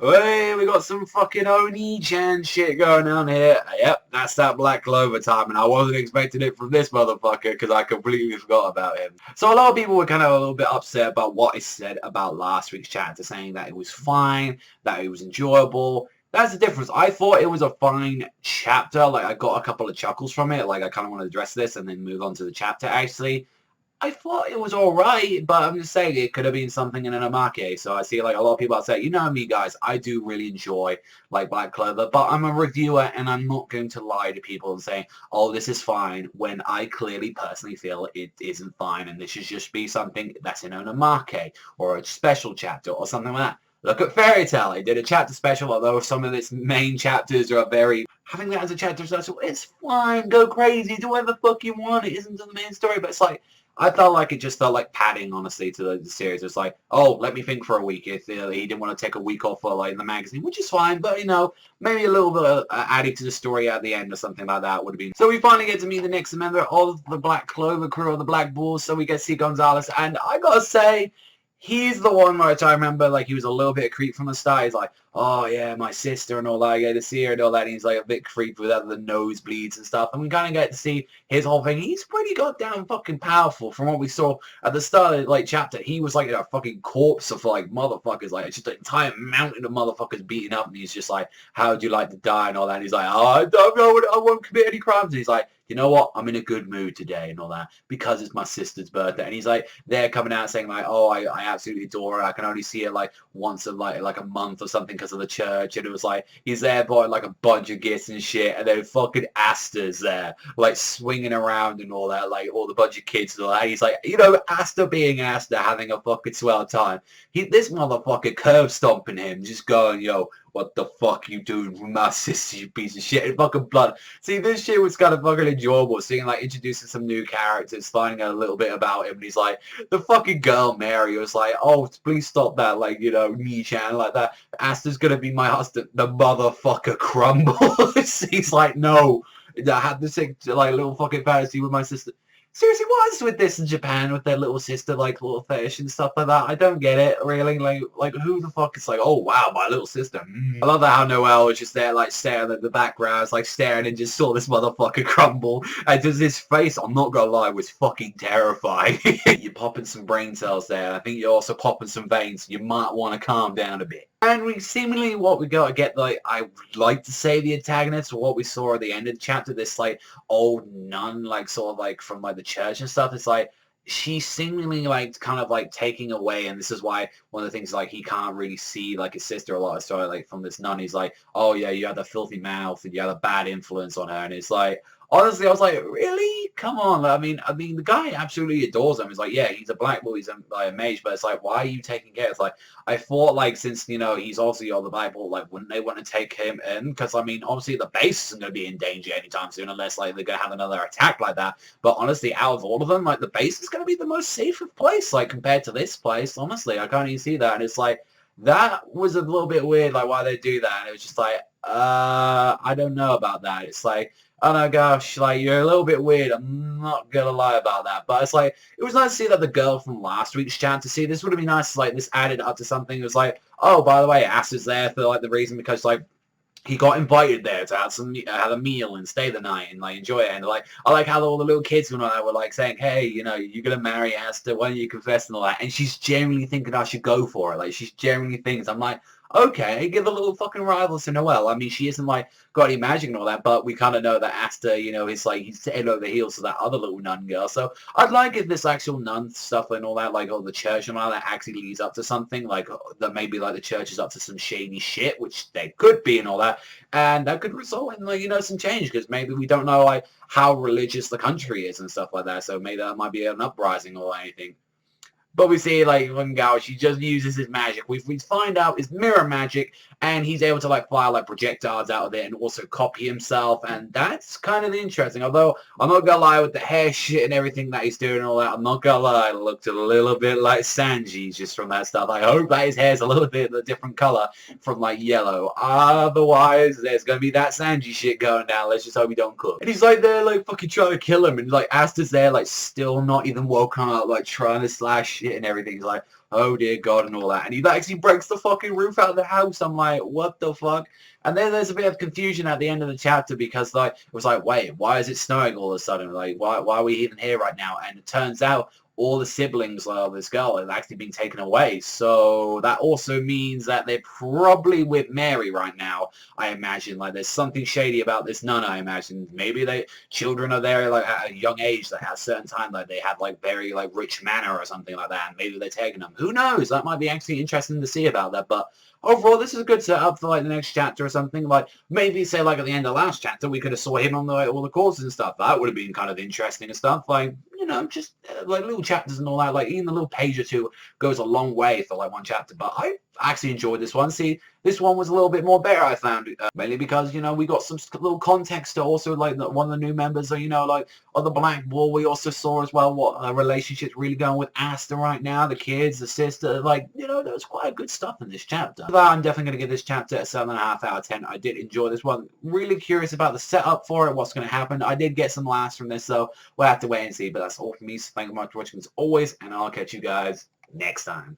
Hey, we got some fucking Oni-chan shit going on here. Yep, that's that Black Clover time, and I wasn't expecting it from this motherfucker because I completely forgot about him. So a lot of people were kind of a little bit upset about what I said about last week's chapter, saying that it was fine, that it was enjoyable. That's the difference. I thought it was a fine chapter. Like, I got a couple of chuckles from it. Like, I kind of want to address this and then move on to the chapter, actually. I thought it was alright, but I'm just saying it could have been something in an amake. So I see like a lot of people are saying, you know me guys, I do really enjoy like Black Clover, but I'm a reviewer and I'm not going to lie to people and say, oh, this is fine, when I clearly personally feel it isn't fine and this should just be something that's in an amake or a special chapter or something like that. Look at Fairy Tail. It did a chapter special, although some of its main chapters are very... Having that as a chapter special, it's fine, go crazy, do whatever the fuck you want, it isn't the main story, but it's like... I felt like it just felt like padding, honestly, to the series. It's like, oh, let me think for a week. If he didn't want to take a week off for like in the magazine, which is fine, but you know, maybe a little bit of adding to the story at the end or something like that would have been. So we finally get to meet the next member of the Black Clover crew, or the Black Bulls. So we get to see Gonzalez, and I gotta say, he's the one which I remember, like, he was a little bit of creep from the start. He's like, oh, yeah, my sister and all that. I get to see her and all that. And he's, like, a bit creeped with the nosebleeds and stuff. And we kind of get to see his whole thing. He's pretty goddamn fucking powerful from what we saw at the start of, like, chapter. He was, like, a fucking corpse of, like, motherfuckers. Like, just an entire mountain of motherfuckers beating up. And he's just like, how would you like to die and all that. And he's like, oh, I don't know. I won't commit any crimes. And he's like, you know what? I'm in a good mood today and all that because it's my sister's birthday. And he's like, they're coming out saying like, oh, I absolutely adore her. I can only see her like once in like a month or something because of the church. And it was like, he's there buying like a bunch of gifts and shit. And then fucking Asta's there, like swinging around and all that, like all the bunch of kids and all that. And he's like, you know, Asta being Asta, having a fucking swell time. This motherfucker curb stomping him, just going, yo, what the fuck you doing with my sister, you piece of shit, and fucking blood. See, this shit was kind of fucking enjoyable, seeing, like, introducing some new characters, finding out a little bit about him, and he's like, the fucking girl Mary was like, oh, please stop that, like, you know, Nichan, like that. Asta's gonna be my husband, the motherfucker crumbles. He's like, no, I had this, like, little fucking fantasy with my sister. Seriously, what is with this in Japan with their little sister, like, little fetish and stuff like that? I don't get it, really. Like who the fuck is like, oh, wow, my little sister. I love that how Noel was just there, like, staring at the background, like, staring and just saw this motherfucker crumble. And just his face, I'm not gonna lie, was fucking terrifying. You're popping some brain cells there. I think you're also popping some veins. You might want to calm down a bit. And we seemingly what we got to get, like, I would like to say the antagonist, or what we saw at the end of the chapter, this, like, old nun, like, sort of, like, from, like, the church and stuff. It's like, she's seemingly, like, kind of, like, taking away, and this is why one of the things, like, he can't really see, like, his sister a lot of story, like, from this nun. He's like, oh, yeah, you had a filthy mouth, and you had a bad influence on her, and it's like, honestly, I was like, really? Come on. I mean, the guy absolutely adores him. He's like, yeah, he's a black boy, he's a mage, but it's like, why are you taking care? It's like, I thought, like, since, you know, he's obviously on the Bible, like, wouldn't they want to take him in? Because, I mean, obviously the base isn't going to be in danger anytime soon unless, like, they're going to have another attack like that. But honestly, out of all of them, like, the base is going to be the most safest place, like, compared to this place. Honestly, I can't even see that. And it's like, that was a little bit weird, like, why they do that. And it was just like, I don't know about that. It's like, oh no, gosh, like, you're a little bit weird. I'm not gonna lie about that. But it's like, it was nice to see that the girl from last week's chat, to see this would have been nice, like, this added up to something. It was like, oh, by the way, Ass is there for, like, the reason because, like, he got invited there to have have a meal and stay the night and like enjoy it. And like, I like how all the little kids were like saying, hey, you know, you're gonna marry Asta, why don't you confess and all that? And she's genuinely thinking I should go for it. Like, she's genuinely thinks, I'm like, okay, give a little fucking rival to Noelle. I mean, she isn't like got any magic and all that, but we kind of know that Asta, you know, is like, he's head over heels to that other little nun girl. So I'd like if this actual nun stuff and all that, like all the church and all that actually leads up to something, like that maybe like the church is up to some shady shit, which they could be and all that, and that could result in, like, you know, some change, because maybe we don't know like how religious the country is and stuff like that, so maybe that might be an uprising or anything. But we see, like, one guy, she just uses his magic. We find out it's mirror magic, and he's able to, like, fire, like, projectiles out of it and also copy himself, and that's kind of interesting. Although, I'm not gonna lie, with the hair shit and everything that he's doing and all that, I'm not gonna lie, it looked a little bit like Sanji just from that stuff. I hope that his hair's a little bit of a different color from, like, yellow. Otherwise, there's gonna be that Sanji shit going down. Let's just hope he don't cook. And he's, like, there, like, fucking trying to kill him, and, like, Asta's there, like, still not even woken up, like, trying to slash shit and everything. He's like, oh dear God, and all that. And he actually breaks the fucking roof out of the house. I'm like, what the fuck? And then there's a bit of confusion at the end of the chapter because, like, it was like, wait, why is it snowing all of a sudden? Like, why are we even here right now? And it turns out all the siblings of this girl have actually been taken away. So that also means that they're probably with Mary right now, I imagine. Like, there's something shady about this nun, I imagine. Maybe children are there, like, at a young age that at a certain time, like, they had, like, very, like, rich manor or something like that, and maybe they're taking them. Who knows? That might be actually interesting to see about that, but overall, this is a good setup for, like, the next chapter or something. Like, maybe, say, like, at the end of the last chapter, we could have saw him on all the courses and stuff. That would have been kind of interesting and stuff. Like, you know, just, like, little chapters and all that. Like, even a little page or two goes a long way for, like, one chapter. But I actually enjoyed this one. See, this one was a little bit more better, I found, mainly because, you know, we got some little context to also, like, one of the new members, or, you know, like, of the Black Bull. We also saw as well what relationship's really going with Asta right now, the kids, the sister. Like, you know, there was quite good stuff in this chapter. For that, I'm definitely going to give this chapter a 7.5 out of 10. I did enjoy this one. Really curious about the setup for it, what's going to happen. I did get some laughs from this, so we'll have to wait and see. But that's all from me. So thank you very much for watching as always, and I'll catch you guys next time.